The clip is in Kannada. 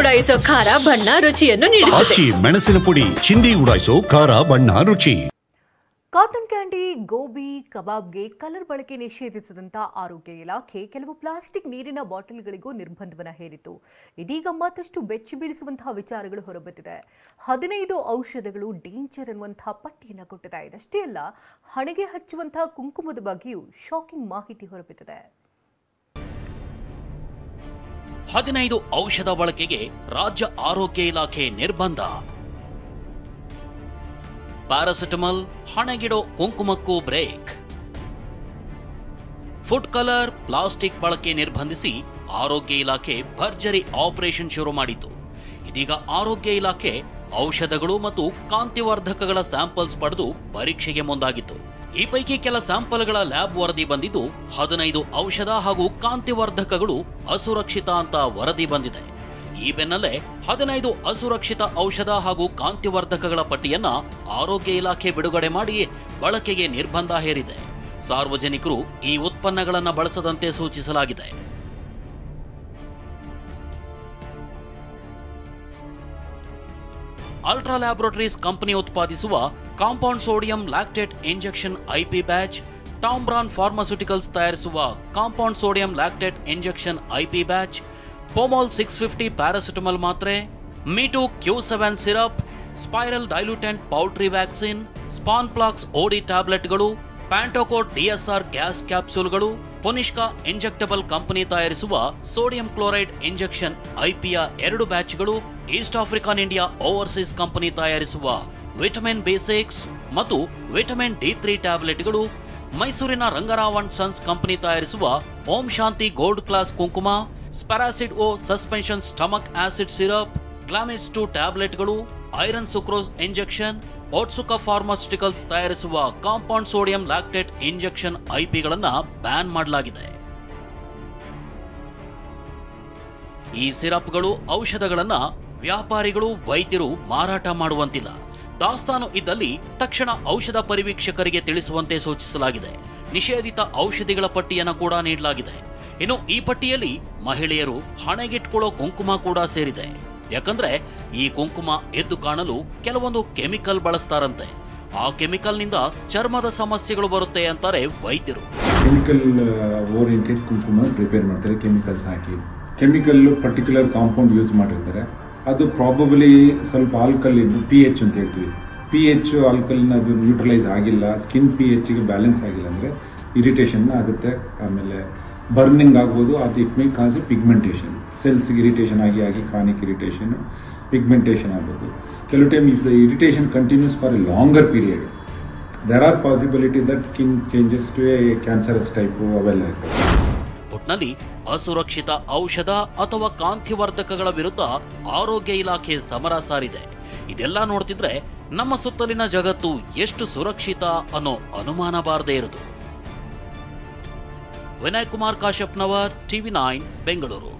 ಉಡಾಯಿಸೋ ಖಾರ ಬಣ್ಣ ರುಚಿಯನ್ನು ನೀಡುತ್ತದೆ. ಮೆಣಸಿನ ಪುಡಿ ಚಿಂದಿ ಉಡಾಯಿಸೋ ಖಾರ ಬಣ್ಣ ರುಚಿ. ಕಾಟನ್ ಕ್ಯಾಂಡಿ, ಗೋಬಿ, ಕಬಾಬ್ಗೆ ಕಲರ್ ಬಳಕೆ ನಿಷೇಧಿಸಿದಂತ ಆರೋಗ್ಯ ಇಲಾಖೆ ಕೆಲವು ಪ್ಲಾಸ್ಟಿಕ್ ನೀರಿನ ಬಾಟಲ್ಗಳಿಗೂ ನಿರ್ಬಂಧವನ್ನು ಹೇರಿತು. ಇದೀಗ ಮತ್ತಷ್ಟು ಬೆಚ್ಚಿ ಬೀಳಿಸುವಂತಹ ವಿಚಾರಗಳು ಹೊರಬಂದಿದೆ. 15 ಔಷಧಗಳು ಡೇಂಜರ್ ಅನ್ನುವಂತಹ ಪಟ್ಟಿಯನ್ನು ಕೊಟ್ಟಿದೆ. ಇದಷ್ಟೇ ಅಲ್ಲ, ಹಣೆಗೆ ಹಚ್ಚುವಂತಹ ಕುಂಕುಮದ ಬಗ್ಗೆಯೂ ಶಾಕಿಂಗ್ ಮಾಹಿತಿ ಹೊರಬಿದ್ದಿದೆ. 15 ಔಷಧ ಬಳಕೆಗೆ ರಾಜ್ಯ ಆರೋಗ್ಯ ಇಲಾಖೆ ನಿರ್ಬಂಧ. ಪ್ಯಾರಾಸಿಟಮಲ್, ಹಣೆಗಿಡೋ ಕುಂಕುಮಕ್ಕೂ ಬ್ರೇಕ್. ಫುಡ್ ಕಲರ್, ಪ್ಲಾಸ್ಟಿಕ್ ಬಳಕೆ ನಿರ್ಬಂಧಿಸಿ ಆರೋಗ್ಯ ಇಲಾಖೆ ಭರ್ಜರಿ ಆಪರೇಷನ್ ಶುರು ಮಾಡಿತು. ಇದೀಗ ಆರೋಗ್ಯ ಇಲಾಖೆ ಔಷಧಗಳು ಮತ್ತು ಕಾಂತಿವರ್ಧಕಗಳ ಸ್ಯಾಂಪಲ್ಸ್ ಪಡೆದು ಪರೀಕ್ಷೆಗೆ ಮುಂದಾಗಿತ್ತು. ಈ ಪೈಕಿ ಕೆಲ ಸ್ಯಾಂಪಲ್ಗಳ ಲ್ಯಾಬ್ ವರದಿ ಬಂದಿದ್ದು 15 ಔಷಧ ಹಾಗೂ ಕಾಂತಿವರ್ಧಕಗಳು ಅಸುರಕ್ಷಿತ ಅಂತ ವರದಿ ಬಂದಿದೆ. ಈ ಬೆನ್ನಲ್ಲೇ 15 ಅಸುರಕ್ಷಿತ ಔಷಧ ಹಾಗೂ ಕಾಂತಿವರ್ಧಕಗಳ ಪಟ್ಟಿಯನ್ನ ಆರೋಗ್ಯ ಇಲಾಖೆ ಬಿಡುಗಡೆ ಮಾಡಿ ಬಳಕೆಗೆ ನಿರ್ಬಂಧ ಹೇರಿದೆ. ಸಾರ್ವಜನಿಕರು ಈ ಉತ್ಪನ್ನಗಳನ್ನು ಬಳಸದಂತೆ ಸೂಚಿಸಲಾಗಿದೆ. ಅಲ್ಟ್ರಾ ಲ್ಯಾಬೋರೇಟರೀಸ್ ಕಂಪನಿ ಉತ್ಪಾದಿಸುವ compound sodium lactate injection IP batch, ಟಾಮ್ಬ್ರಾನ್ ಫಾರ್ಮಾಸ್ಯೂಟಿಕಲ್ಸ್ ತಯಾರಿಸುವ compound sodium lactate injection IP batch, ಪೋಮೋಲ್ 650 ಪ್ಯಾರಾಸಿಟಮಲ್ ಮಾತ್ರೆ, ಮೀಟು Q7 syrup, spiral diluent poultry vaccine, ಸ್ಪಾನ್ ಪ್ಲಾಕ್ಸ್ ಓಡಿ ಟ್ಯಾಬ್ಲೆಟ್ಗಳು, ಪ್ಯಾಂಟೋಕೋಟ್ DSR ಗ್ಯಾಸ್ ಕ್ಯಾಪ್ಸೂಲ್ಗಳು, ಪೊನಿಷ್ಕಾ ಇಂಜೆಕ್ಟಬಲ್ ಕಂಪನಿ ತಯಾರಿಸುವ ಸೋಡಿಯಂ ಕ್ಲೋರೈಡ್ ಇಂಜೆಕ್ಷನ್ ಐಪಿಯ 2 ಬ್ಯಾಚ್ಗಳು, east African India overseas company ತಯಾರಿಸುವ ವಿಟಮಿನ್ B6 ಮತ್ತು ವಿಟಮಿನ್ D3 ಟ್ಯಾಬ್ಲೆಟ್ಗಳು, ಮೈಸೂರಿನ ರಂಗರಾವ್ ಅಂಡ್ ಸನ್ಸ್ ಕಂಪನಿ ತಯಾರಿಸುವ ಓಂ ಶಾಂತಿ ಗೋಲ್ಡ್ ಕ್ಲಾಸ್ ಕುಂಕುಮ, ಸ್ಪರಾಸಿಡ್ ಓ ಸಸ್ಪೆನ್ಷನ್ ಸ್ಟಮಕ್ ಆಸಿಡ್ ಸಿರಪ್, ಗ್ಲಾಮಿಸ್ 2 ಟ್ಯಾಬ್ಲೆಟ್ಗಳು, iron sucrose injection, Otsuka pharmaceuticals ತಯಾರಿಸುವ ಕಾಂಪೌಂಡ್ ಸೋಡಿಯಂ ಲ್ಯಾಕ್ಟೇಟ್ ಇಂಜೆಕ್ಷನ್ ಐಪಿಗಳನ್ನು ಬ್ಯಾನ್ ಮಾಡಲಾಗಿದೆ. ಈ ಸಿರಪ್ಗಳು, ಔಷಧಗಳನ್ನು ವ್ಯಾಪಾರಿಗಳು, ವೈದ್ಯರು ಮಾರಾಟ ಮಾಡುವಂತಿಲ್ಲ. ದಾಸ್ತಾನು ಇದ್ದಲ್ಲಿ ತಕ್ಷಣ ಔಷಧ ಪರಿವೀಕ್ಷಕರಿಗೆ ತಿಳಿಸುವಂತೆ ಸೂಚಿಸಲಾಗಿದೆ. ನಿಷೇಧಿತ ಔಷಧಿಗಳ ಪಟ್ಟಿಯನ್ನು ಕೂಡ ನೀಡಲಾಗಿದೆ. ಇನ್ನು ಈ ಪಟ್ಟಿಯಲ್ಲಿ ಮಹಿಳೆಯರು ಹಣೆಗಿಟ್ಕೊಳ್ಳೋ ಕುಂಕುಮ ಕೂಡ ಸೇರಿದೆ. ಯಾಕಂದ್ರೆ ಈ ಕುಂಕುಮ ಎದ್ದು ಕಾಣಲು ಕೆಲವೊಂದು ಕೆಮಿಕಲ್ ಬಳಸ್ತಾರಂತೆ. ಆ ಕೆಮಿಕಲ್ ನಿಂದ ಚರ್ಮದ ಸಮಸ್ಯೆಗಳು ಬರುತ್ತೆ ಅಂತಾರೆ ವೈದ್ಯರು. ಕೆಮಿಕಲ್ ಓರಿಯೆಂಟೆಡ್ ಕುಂಕುಮ ಪ್ರಿಪೇರ್ ಮಾಡ್ತಾರೆ, ಕೆಮಿಕಲ್ಸ್ ಹಾಕಿ. ಕೆಮಿಕಲ್ ಪರ್ಟಿಕ್ಯುಲರ್ ಕಾಂಪೌಂಡ್ ಯೂಸ್ ಮಾಡಿರ್ತಾರೆ. ಅದು ಪ್ರಾಬಬಲಿ ಸ್ವಲ್ಪ ಆಲ್ಕಲಿನ್ pH ಅಂತ ಹೇಳ್ತೀವಿ. pH ಆಲ್ಕಲಿನ್ ಅದು ನ್ಯೂಟ್ರಲೈಸ್ ಆಗಿಲ್ಲ, ಸ್ಕಿನ್ pHಗೆ ಬ್ಯಾಲೆನ್ಸ್ ಆಗಿಲ್ಲ ಅಂದರೆ ಇರಿಟೇಷನ್ ಆಗುತ್ತೆ. ಆಮೇಲೆ ಬರ್ನಿಂಗ್ ಆಗ್ಬೋದು. ಅದು it may cause a pigmentation, ಸೆಲ್ಸ್ಗೆ ಇರಿಟೇಷನ್ ಆಗಿ ಕ್ರಾನಿಕ್ ಇರಿಟೇಷನ್, ಪಿಗ್ಮೆಂಟೇಷನ್ ಆಗ್ಬೋದು. ಕೆಲವು time if the irritation continues for a longer period, there are possibility that skin changes to a cancerous type ಅವೆಲ್ಲ ಇರ್ತದೆ. ಒಟ್ನಲ್ಲಿ ಅಸುರಕ್ಷಿತ ಔಷಧ ಅಥವಾ ಕಾಂತಿವರ್ಧಕಗಳ ವಿರುದ್ಧ ಆರೋಗ್ಯ ಇಲಾಖೆ ಸಮರ ಸಾರಿದೆ. ಇದೆಲ್ಲ ನೋಡ್ತಿದ್ರೆ ನಮ್ಮ ಸುತ್ತಲಿನ ಜಗತ್ತು ಎಷ್ಟು ಸುರಕ್ಷಿತ ಅನ್ನೋ ಅನುಮಾನ ಬಾರದೇ ಇರೋದು. ವಿನಯ್ ಕುಮಾರ್ ಕಾಶ್ಯಪ್ನವರ್, TV9 ಬೆಂಗಳೂರು.